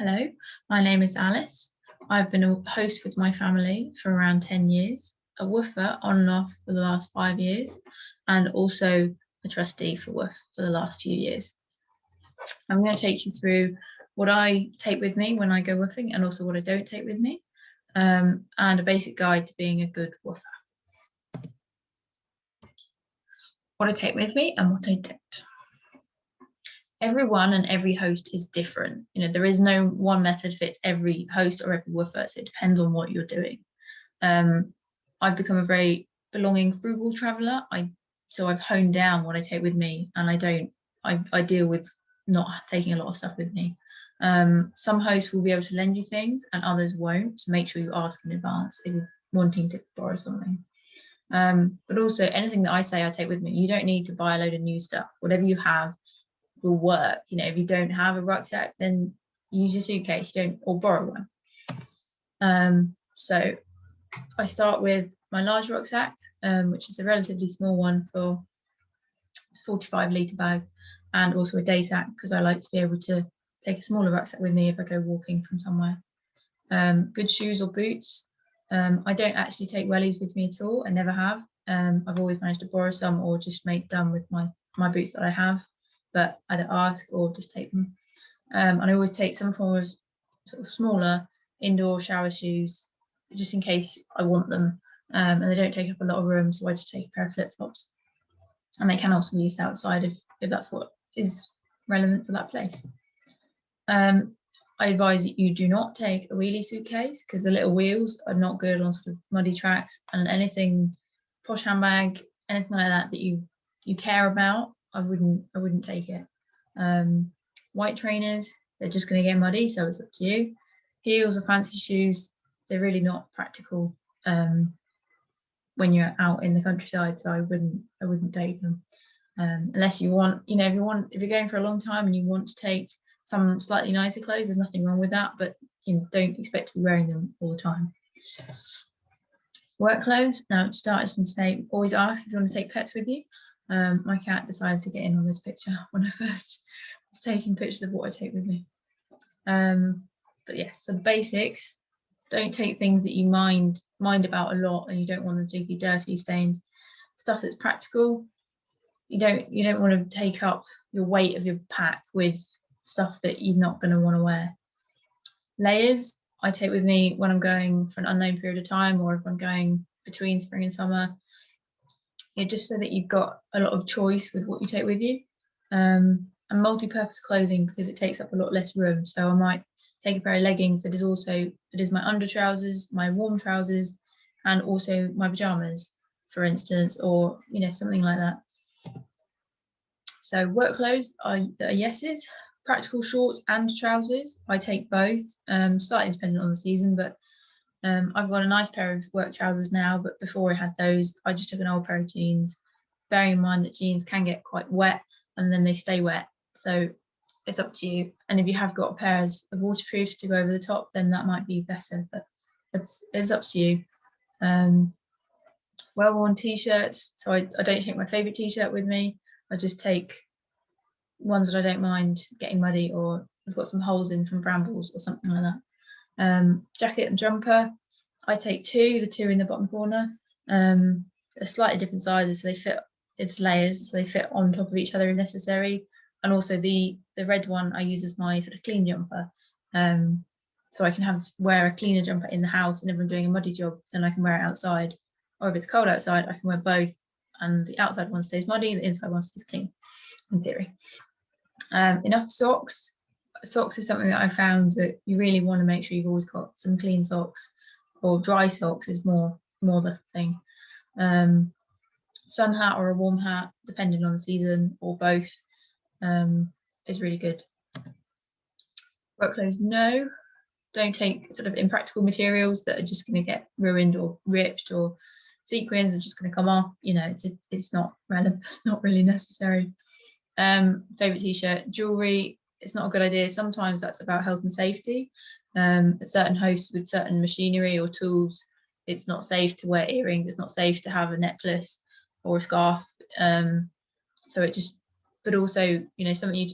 Hello, my name is Alice. I've been a host with my family for around 10 years, a woofer on and off for the last 5 years, and also a trustee for WWOOF for the last few years. I'm going to take you through what I take with me when I go woofing and also what I don't take with me, and a basic guide to being a good woofer. What I take with me and what I don't. Everyone and every host is different. There is no one method fits every host or every woofer, so it depends on what you're doing. I've become a very belonging, frugal traveller. So I've honed down what I take with me, and I deal with not taking a lot of stuff with me. Some hosts will be able to lend you things and others won't, so make sure you ask in advance if you're wanting to borrow something. But also anything that I say I take with me, you don't need to buy a load of new stuff. Whatever you have will work. If you don't have a rucksack, then use your suitcase, or borrow one. So I start with my large rucksack, which is a relatively small one for a 45 litre bag, and also a day sack because I like to be able to take a smaller rucksack with me if I go walking from somewhere. Good shoes or boots. I don't actually take wellies with me at all. I never have. I've always managed to borrow some or just make done with my boots that I have, but either ask or just take them. And I always take some form of sort of smaller indoor shower shoes just in case I want them, and they don't take up a lot of room, so I just take a pair of flip-flops, and they can also be used outside if that's what is relevant for that place. I advise that you do not take a wheelie suitcase because the little wheels are not good on sort of muddy tracks, and anything posh handbag, anything like that you care about, I wouldn't take it. White trainers, they're just going to get muddy, so it's up to you. Heels or fancy shoes, they're really not practical when you're out in the countryside, so I wouldn't take them unless you want, if you're going for a long time and you want to take some slightly nicer clothes, there's nothing wrong with that, but don't expect to be wearing them all the time. Work clothes. Now, to start, I just want to say, always ask if you want to take pets with you. My cat decided to get in on this picture when I first was taking pictures of what I take with me. But yeah, so the basics. Don't take things that you mind about a lot and you don't want them to be dirty, stained. Stuff that's practical. You don't want to take up your weight of your pack with stuff that you're not going to want to wear. Layers I take with me when I'm going for an unknown period of time, or if I'm going between spring and summer. Just so that you've got a lot of choice with what you take with you. And multi-purpose clothing because it takes up a lot less room. So I might take a pair of leggings that is my under trousers, my warm trousers, and also my pajamas, for instance, or something like that. So work clothes are yeses. Practical shorts and trousers, I take both, slightly dependent on the season, but I've got a nice pair of work trousers now, but before I had those, I just took an old pair of jeans, bearing in mind that jeans can get quite wet and then they stay wet, so it's up to you. And if you have got pairs of waterproofs to go over the top, then that might be better, but it's up to you. Well-worn t-shirts, so I don't take my favourite t-shirt with me. I just take ones that I don't mind getting muddy, or I've got some holes in from brambles or something like that. Jacket and jumper, I take the two in the bottom corner. They're slightly different sizes, so they fit, it's layers, so they fit on top of each other if necessary. And also the red one I use as my sort of clean jumper, so I can wear a cleaner jumper in the house, and if I'm doing a muddy job, then I can wear it outside, or if it's cold outside, I can wear both, and the outside one stays muddy, the inside one stays clean, in theory. Enough socks. Socks is something that I found that you really want to make sure you've always got some clean socks, or dry socks is more the thing. Sun hat or a warm hat, depending on the season, or both, is really good. Work clothes, no. Don't take sort of impractical materials that are just going to get ruined or ripped, or sequins are just going to come off. It's not relevant, not really necessary. Favorite t-shirt, jewelry, it's not a good idea. Sometimes that's about health and safety. Certain hosts with certain machinery or tools, it's not safe to wear earrings, it's not safe to have a necklace or a scarf, so it just, but also something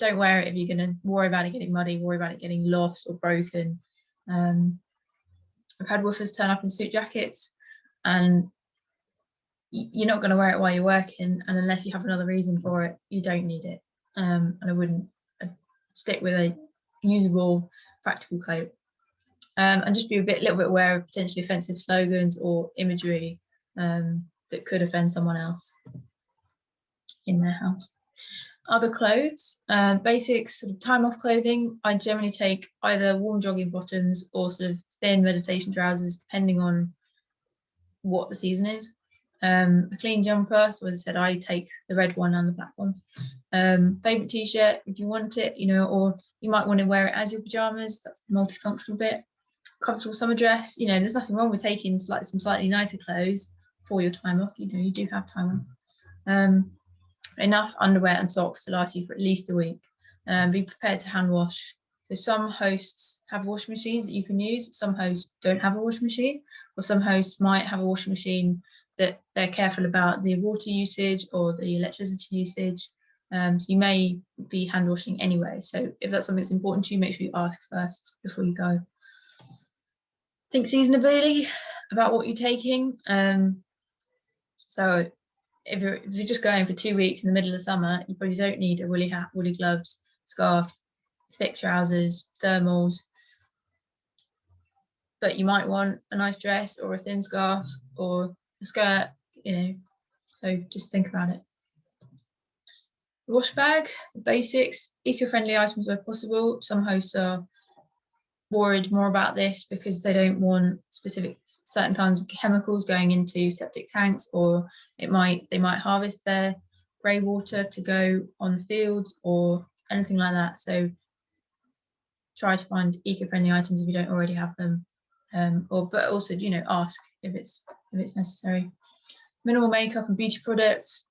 don't wear it if you're going to worry about it getting muddy, worry about it getting lost or broken. I've had woofers turn up in suit jackets, and you're not going to wear it while you're working, and unless you have another reason for it, you don't need it. And I wouldn't stick with a usable, practical coat. And just be a little bit aware of potentially offensive slogans or imagery that could offend someone else in their house. Other clothes, basics, sort of time off clothing. I generally take either warm jogging bottoms or sort of thin meditation trousers, depending on what the season is. A clean jumper, so as I said, I take the red one and the black one. Favorite t-shirt if you want it, you know, or you might want to wear it as your pajamas. That's the multifunctional bit. Comfortable summer dress, you know, there's nothing wrong with taking some slightly nicer clothes for your time off. You know, you do have time off. Enough underwear and socks to last you for at least a week. Be prepared to hand wash. So some hosts have washing machines that you can use. Some hosts don't have a washing machine, or some hosts might have a washing machine that they're careful about the water usage or the electricity usage. So you may be hand washing anyway. So if that's something that's important to you, make sure you ask first before you go. Think seasonably about what you're taking. So if you're just going for 2 weeks in the middle of summer, you probably don't need a woolly hat, woolly gloves, scarf, thick trousers, thermals, but you might want a nice dress or a thin scarf or a skirt, you know, so just think about it. Wash bag, basics, eco-friendly items where possible. Some hosts are worried more about this because they don't want certain kinds of chemicals going into septic tanks, or they might harvest their grey water to go on the fields or anything like that. So try to find eco-friendly items if you don't already have them, but also, you know, ask if it's necessary. Minimal makeup and beauty products.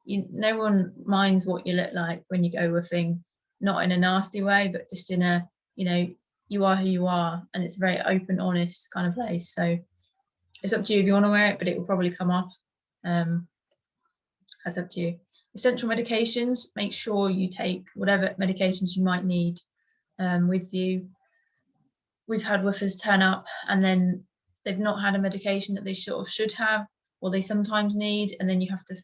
No one minds what you look like when you go woofing, not in a nasty way, but just in a, you know, you are who you are, and it's a very open, honest kind of place. So it's up to you if you want to wear it, but it will probably come off. That's up to you. Essential medications, make sure you take whatever medications you might need with you. We've had woofers turn up and then they've not had a medication that they sort of should have, or they sometimes need, and then you have to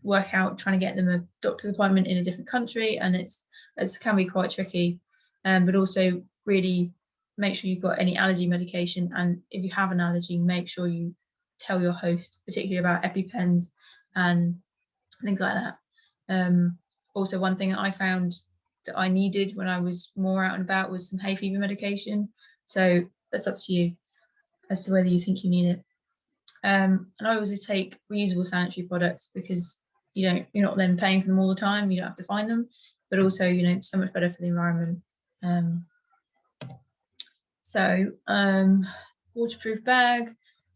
work out trying to get them a doctor's appointment in a different country, and it can be quite tricky. But also really make sure you've got any allergy medication, and if you have an allergy, make sure you tell your host, particularly about EpiPens and things like that. Also, one thing that I found that I needed when I was more out and about was some hay fever medication. So that's up to you as to whether you think you need it. And I always take reusable sanitary products because you're not then paying for them all the time. You don't have to find them, but also, you know, so much better for the environment. Waterproof bag,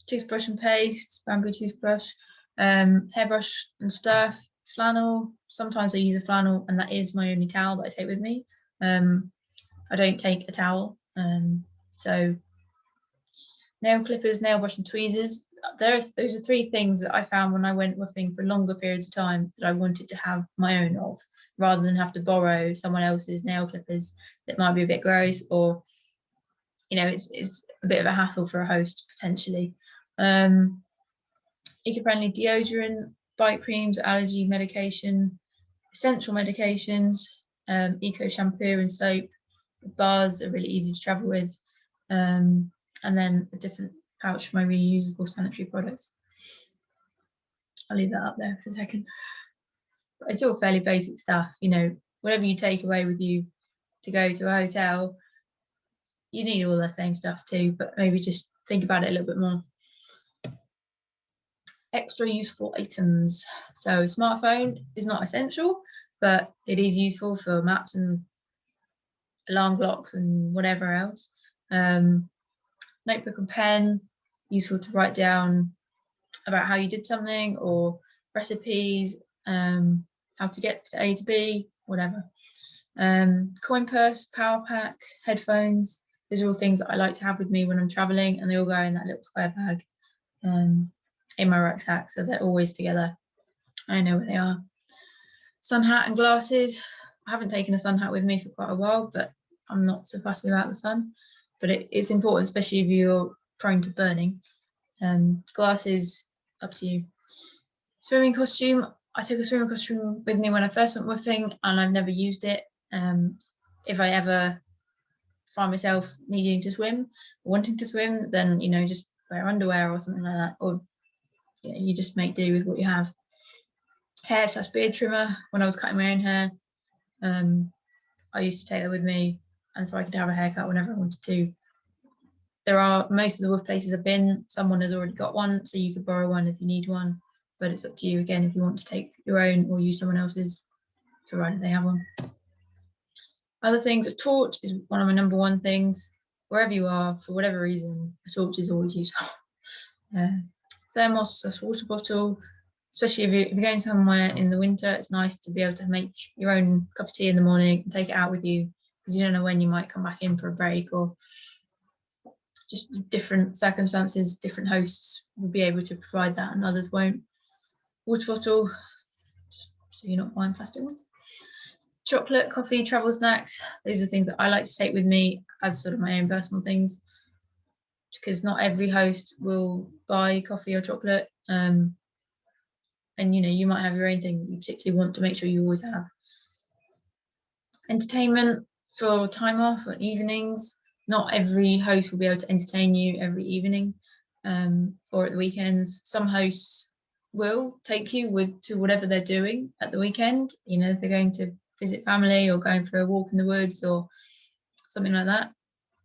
toothbrush and paste, bamboo toothbrush, hairbrush and stuff, flannel. Sometimes I use a flannel, and that is my only towel that I take with me. I don't take a towel. So nail clippers, nail brush and tweezers. Those are three things that I found when I went woofing for longer periods of time that I wanted to have my own of, rather than have to borrow someone else's nail clippers that might be a bit gross, or, you know, it's a bit of a hassle for a host potentially. Eco-friendly deodorant, bite creams, allergy medication, essential medications, eco shampoo and soap. Bars are really easy to travel with, and then a different pouch for my reusable sanitary products. I'll leave that up there for a second. But it's all fairly basic stuff, you know. Whatever you take away with you to go to a hotel, you need all the same stuff too, but maybe just think about it a little bit more. Extra useful items. So a smartphone is not essential, but it is useful for maps and alarm clocks and whatever else. Notebook and pen, useful to write down about how you did something, or recipes, how to get to A to B, whatever. Coin purse, power pack, headphones. Those are all things that I like to have with me when I'm traveling, and they all go in that little square bag in my rucksack, so they're always together. I know where they are. Sun hat and glasses. I haven't taken a sun hat with me for quite a while, but I'm not so fussy about the sun. But it's important, especially if you're prone to burning. Glasses, up to you. Swimming costume. I took a swimming costume with me when I first went woofing, and I've never used it. If I ever find myself needing to swim, wanting to swim, then just wear underwear or something like that, or you just make do with what you have. Hair / beard trimmer. When I was cutting my own hair, I used to take that with me, and so I could have a haircut whenever I wanted to. There are, most of the woof places I've been, someone has already got one, so you could borrow one if you need one, but it's up to you again if you want to take your own or use someone else's, provided they have one. Other things, a torch is one of my number one things. Wherever you are, for whatever reason, a torch is always useful. Thermos / water bottle, especially if you're going somewhere in the winter, it's nice to be able to make your own cup of tea in the morning and take it out with you, because you don't know when you might come back in for a break, or just different circumstances. Different hosts will be able to provide that and others won't. Water bottle, just so you're not buying plastic ones. Chocolate, coffee, travel snacks, those are things that I like to take with me as sort of my own personal things, because not every host will buy coffee or chocolate, and you might have your own thing that you particularly want to make sure you always have. Entertainment for time off or evenings. Not every host will be able to entertain you every evening, or at the weekends. Some hosts will take you to whatever they're doing at the weekend. If they're going to visit family or going for a walk in the woods or something like that.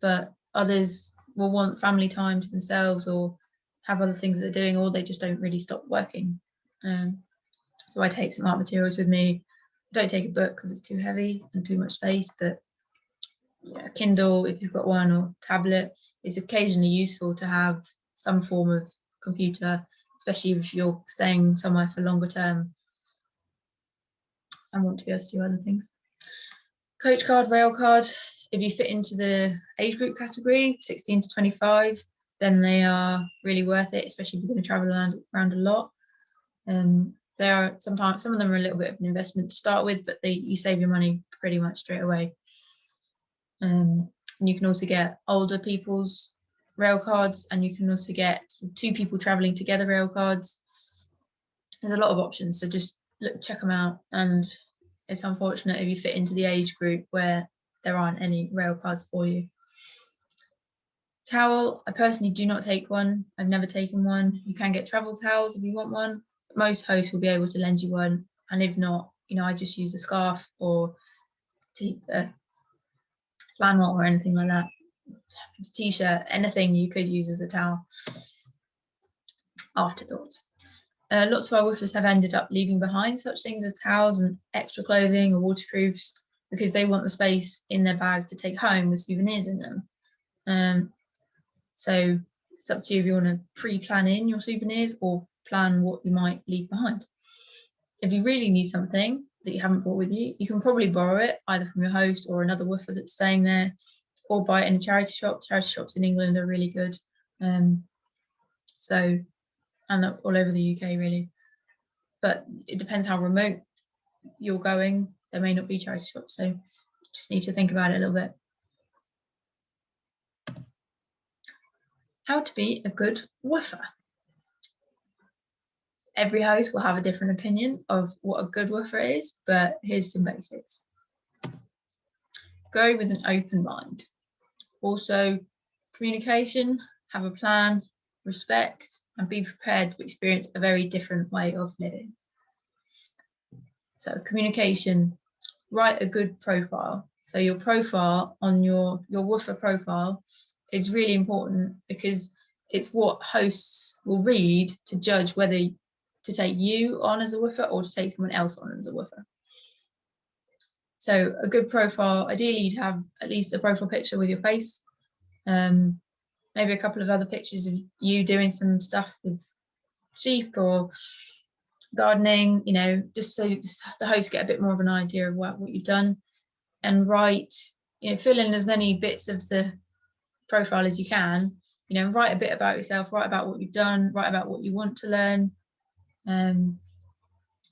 But others will want family time to themselves, or have other things that they're doing, or they just don't really stop working. So I take some art materials with me. I don't take a book because it's too heavy and too much space, but a Kindle, if you've got one, or tablet, is occasionally useful to have some form of computer, especially if you're staying somewhere for longer term and want to be able to do other things. Coach card, rail card. If you fit into the age group category, 16 to 25, then they are really worth it, especially if you're going to travel around a lot. They are sometimes, some of them are a little bit of an investment to start with, but you save your money pretty much straight away. And you can also get older people's rail cards, and you can also get 2 people traveling together rail cards. There's a lot of options, so just check them out. And it's unfortunate if you fit into the age group where there aren't any rail cards for you. Towel, I personally do not take one. I've never taken one. You can get travel towels if you want one. Most hosts will be able to lend you one, and if not, I just use a scarf or flannel or anything like that. T-shirt, anything you could use as a towel. Afterthoughts. Lots of our woofers have ended up leaving behind such things as towels and extra clothing or waterproofs, because they want the space in their bag to take home with souvenirs in them. So it's up to you if you want to pre-plan in your souvenirs or plan what you might leave behind. If you really need something that you haven't brought with you, you can probably borrow it either from your host or another woofer that's staying there, or buy it in a charity shop. Charity shops in England are really good. And all over the UK really. But it depends how remote you're going. There may not be charity shops, so you just need to think about it a little bit. How to be a good woofer. Every host will have a different opinion of what a good woofer is, but here's some basics. Go with an open mind. Also, communication, have a plan, respect, and be prepared to experience a very different way of living. So communication, write a good profile. So your profile on your woofer profile is really important, because it's what hosts will read to judge whether to take you on as a woofer or to take someone else on as a woofer. So a good profile, ideally you'd have at least a profile picture with your face, maybe a couple of other pictures of you doing some stuff with sheep or gardening, just so the hosts get a bit more of an idea of what you've done. And write, fill in as many bits of the profile as you can, write a bit about yourself, write about what you've done, write about what you want to learn, and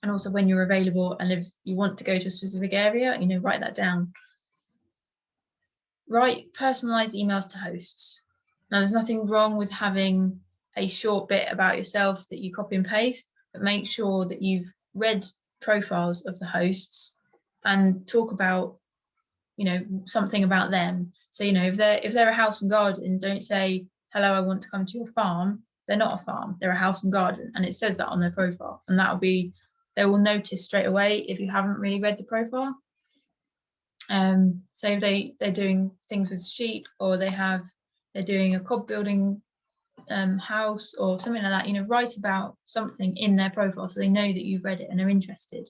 And also when you're available, and if you want to go to a specific area, you know, write that down. Write personalized emails to hosts. Now, there's nothing wrong with having a short bit about yourself that you copy and paste, but make sure that you've read profiles of the hosts and talk about, you know, something about them. So, you know, if they're a house and garden, don't say, hello, I want to come to your farm. They're not a farm, they're a house and garden, and it says that on their profile, and that'll be, they will notice straight away if you haven't really read the profile. So if they're doing things with sheep, or they're doing a cob building house or something like that, you know, write about something in their profile so they know that you've read it and are interested.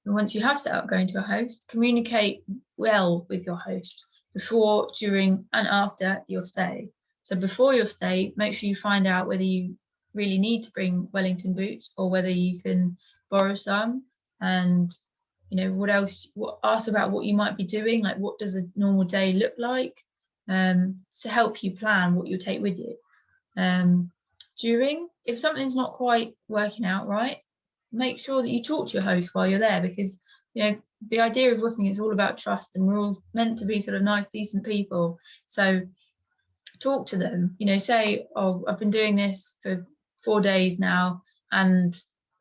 And once you have set up going to a host, communicate well with your host before, during, and after your stay. So before your stay, make sure you find out whether you really need to bring Wellington boots or whether you can borrow some, and you know, what else, ask about what you might be doing, like what does a normal day look like, to help you plan what you'll take with you. During, if something's not quite working out right, make sure that you talk to your host while you're there, because you know, the idea of woofing is all about trust, and we're all meant to be sort of nice, decent people. So talk to them, you know, say, oh, I've been doing this for 4 days now and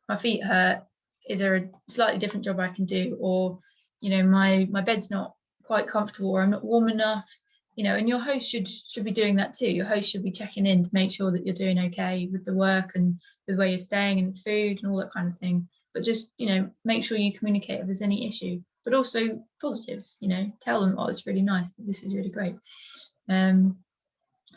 my feet hurt. Is there a slightly different job I can do? Or, you know, my bed's not quite comfortable, or I'm not warm enough, you know, and your host should be doing that too. Your host should be checking in to make sure that you're doing okay with the work and with where you're staying and the food and all that kind of thing. But just, you know, make sure you communicate if there's any issue, but also positives, you know, tell them, oh, it's really nice, this is really great.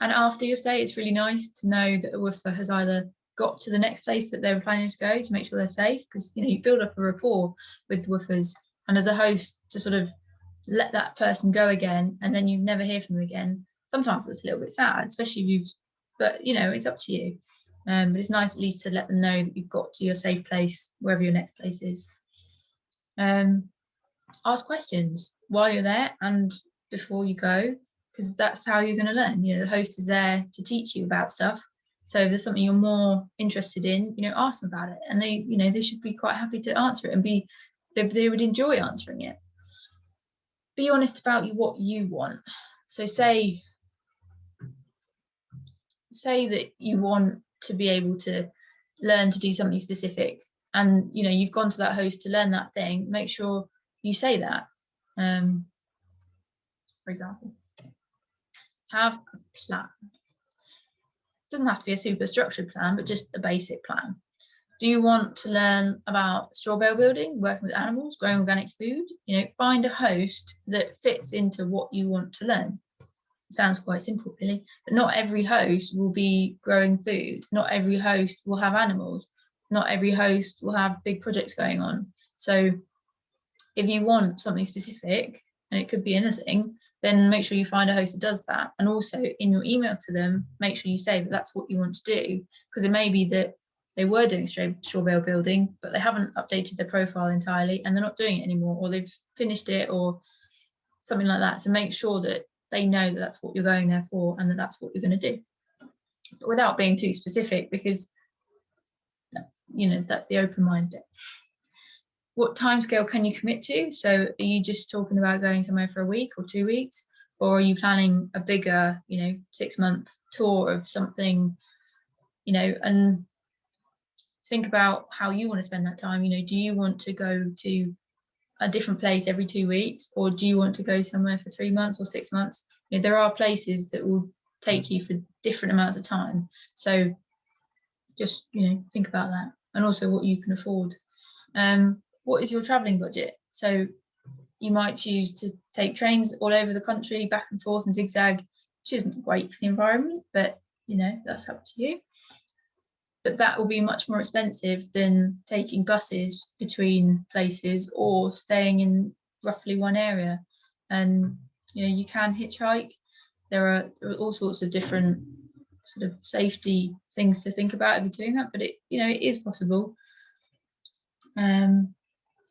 And after your stay, it's really nice to know that a woofer has either got to the next place that they were planning to go, to make sure they're safe, because you know, you build up a rapport with the woofers, and as a host, to sort of let that person go again and then you never hear from them again, sometimes it's a little bit sad, especially if you've, but you know, it's up to you. But it's nice at least to let them know that you've got to your safe place, wherever your next place is. Ask questions while you're there and before you go, because that's how you're going to learn. You know, the host is there to teach you about stuff. So if there's something you're more interested in, you know, ask them about it, and they, you know, they should be quite happy to answer it, and they would enjoy answering it. Be honest about what you want. So say that you want to be able to learn to do something specific, and you know, you've gone to that host to learn that thing. Make sure you say that. For example, have a plan. It doesn't have to be a super structured plan, but just a basic plan. Do you want to learn about straw bale building, working with animals, growing organic food? You know, find a host that fits into what you want to learn. It sounds quite simple, really, but not every host will be growing food. Not every host will have animals. Not every host will have big projects going on. So if you want something specific, and it could be anything, then make sure you find a host that does that. And also in your email to them, make sure you say that that's what you want to do, because it may be that they were doing straw bale building, but they haven't updated their profile entirely and they're not doing it anymore, or they've finished it or something like that. So make sure that they know that that's what you're going there for and that that's what you're going to do, but without being too specific, because you know, that's the open mind bit. What timescale can you commit to? So are you just talking about going somewhere for a week or 2 weeks, or are you planning a bigger, you know, 6-month tour of something, you know? And think about how you want to spend that time. You know, do you want to go to a different place every 2 weeks, or do you want to go somewhere for 3 months or 6 months? You know, there are places that will take you for different amounts of time. So just, you know, think about that, and also what you can afford. What is your traveling budget? So you might choose to take trains all over the country, back and forth and zigzag, which isn't great for the environment, but you know, that's up to you. But that will be much more expensive than taking buses between places or staying in roughly one area. And you know, you can hitchhike. There are all sorts of different sort of safety things to think about if you're doing that, but it, you know, it is possible.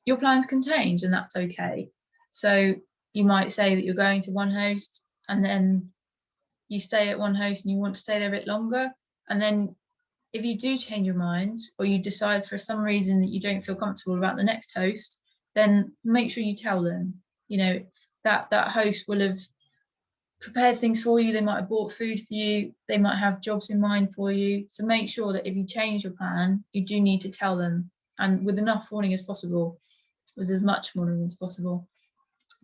Your plans can change, and that's okay. So you might say that you're going to one host and then you stay at one host and you want to stay there a bit longer, and then if you do change your mind, or you decide for some reason that you don't feel comfortable about the next host, then make sure you tell them. You know, that host will have prepared things for you. They might have bought food for you. They might have jobs in mind for you. So make sure that if you change your plan, you do need to tell them, and with enough warning as possible, with as much warning as possible,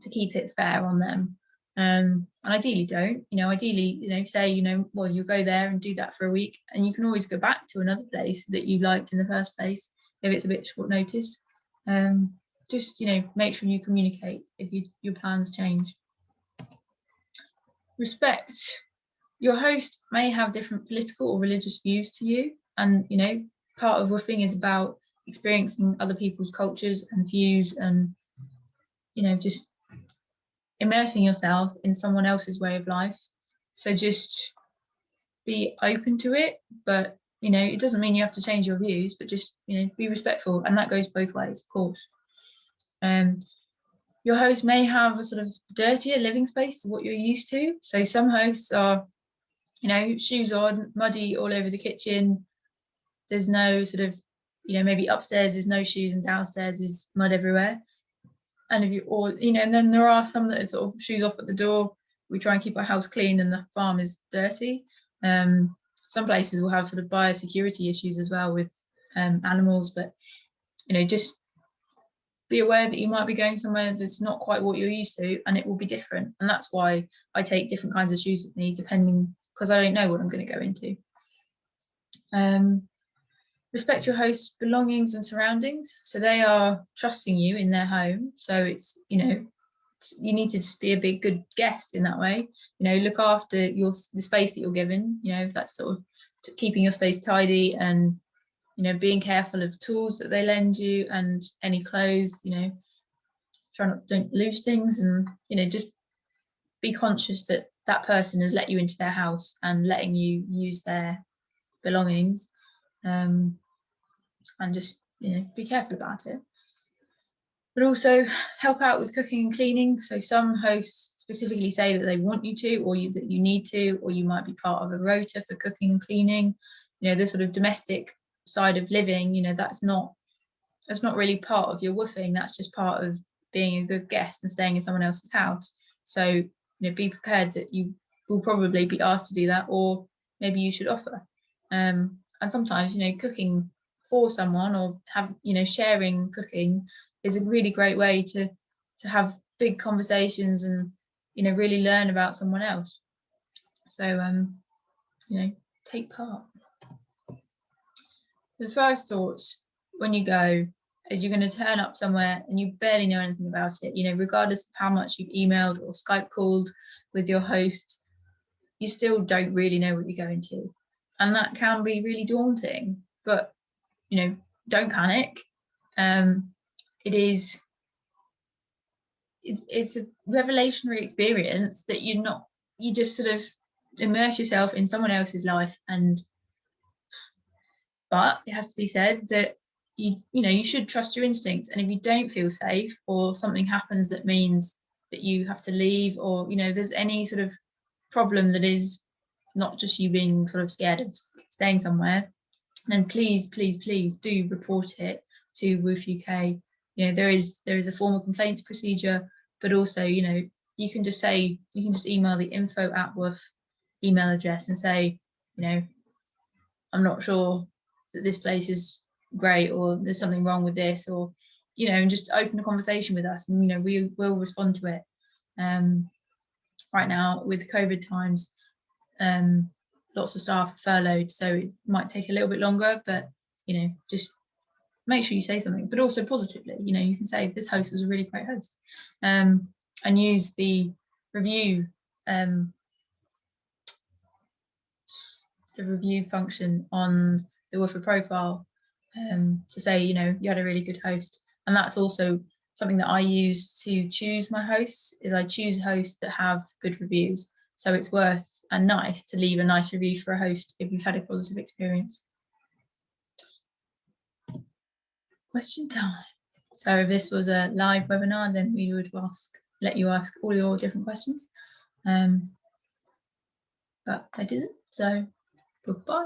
to keep it fair on them. And ideally don't, ideally, say, well, you go there and do that for a week, and you can always go back to another place that you liked in the first place if it's a bit short notice. Just, make sure you communicate if your plans change. Respect. Your host may have different political or religious views to you, and part of woofing is about experiencing other people's cultures and views, and just immersing yourself in someone else's way of life. So just be open to it, but it doesn't mean you have to change your views, but just be respectful, and that goes both ways, of course. Your host may have a sort of dirtier living space to what you're used to. So some hosts are, shoes on, muddy all over the kitchen. There's no sort of, maybe upstairs there's no shoes and downstairs is mud everywhere. And and then there are some that are sort of shoes off at the door. We try and keep our house clean and the farm is dirty. Some places will have sort of biosecurity issues as well with animals, but just be aware that you might be going somewhere that's not quite what you're used to, and it will be different. And that's why I take different kinds of shoes with me, depending, because I don't know what I'm going to go into. Respect your host's belongings and surroundings. So they are trusting you in their home. So it's, you need to just be a big, good guest in that way. Look after the space that you're given, if that's sort of keeping your space tidy, and being careful of tools that they lend you and any clothes, don't lose things, and just be conscious that that person has let you into their house and letting you use their belongings, and just be careful about it. But also help out with cooking and cleaning. So some hosts specifically say that they want you to, or that you need to, or you might be part of a rota for cooking and cleaning. The sort of domestic side of living, that's not really part of your woofing. That's just part of being a good guest and staying in someone else's house. So be prepared that you will probably be asked to do that, or maybe you should offer. And sometimes cooking for someone, or sharing cooking, is a really great way to have big conversations and really learn about someone else. So take part. The first thought when you go is you're going to turn up somewhere and you barely know anything about it. Regardless of how much you've emailed or Skype called with your host, you still don't really know what you're going to, and that can be really daunting. But don't panic. It's a revelationary experience that you just sort of immerse yourself in someone else's life. But it has to be said that you should trust your instincts, and if you don't feel safe, or something happens that means that you have to leave, or there's any sort of problem that is not just you being sort of scared of staying somewhere, then please do report it to WWOOF UK. There is a formal complaints procedure, but also you can just email the info@WWOOF email address and say, I'm not sure that this place is great, or there's something wrong with this, or and just open a conversation with us, and we will respond to it. Right now with COVID times, lots of staff are furloughed, so it might take a little bit longer, but just make sure you say something, but also positively. You can say this host was a really great host, and use the review function on the WWOOFer profile to say you had a really good host. And that's also something that I use to choose my hosts, is I choose hosts that have good reviews. So it's worth and nice to leave a nice review for a host if you've had a positive experience. Question time. So if this was a live webinar, then we would let you ask all your different questions, but I didn't, so goodbye.